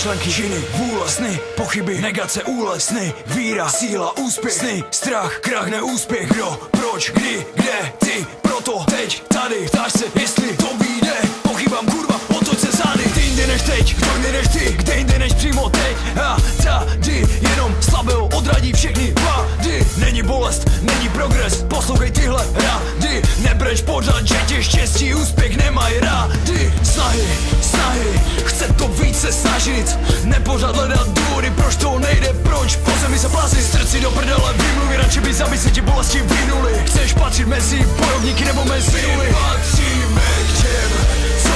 myšlenky, činy, vůle, sny, pochyby, negace, úlet, sny, víra, síla, úspěch, sny, strach, krach, neúspěch, kdo, proč, kdy, kde, ty, proto, teď, tady, ptáš se, jestli to vyjde, pochybám, kurva, otoč se zády, ty jinde než teď, kdo jinde než ty, kde jinde než přímo teď, a tady, jenom slabého odradí všechny vady, není bolest, není progres, poslouchej tyhle rady, nebreč pořád, že tě štěstí, úspěch nemají rády, snahy, chce to více snažit, nepořád hledat důvody, proč to nejde, proč po zemi se plazit, strci do prdele, vymluví, radši by aby se ti bolesti vynuli, chceš patřit mezi bojovníky nebo mezi nuly, patříme k těm, co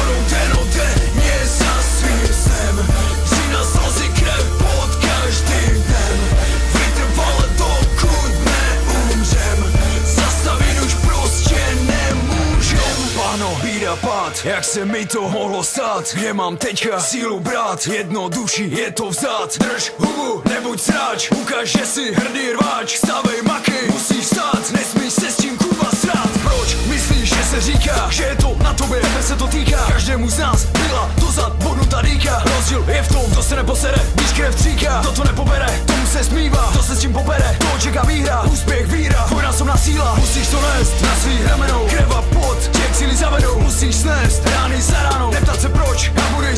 jdou denně za svým snem, přina slzy krev pod každým dnem, vytrvale dokud neumřem, zastavit už prostě nemůžem. Páno, bída pád, jak se mi to mohlo stát, kde mám teďka sílu brát, jednodušší je to vzát, drž hubu, nebuď sráč, ukaž, že jsi hrdý rváč, stavej maky, musíš stát, nesmíš se s tím kurva srát, proč myslíš, že se říká, že je to na tobě, tebe se to týká, každému z nás byla dozad bodnutá dýka, rozdíl je v tom, kdo se neposere, když krev tříká, kdo to nepobere, tomu se smívá, kdo se s tím pobere, to čeká výhra, úspěch, víra, dvojnásobná síla, musíš to nést na svých ramenou, krev a pot, tě k cíli zavedou, musíš snést rány za ránou, neptat se proč, a budeš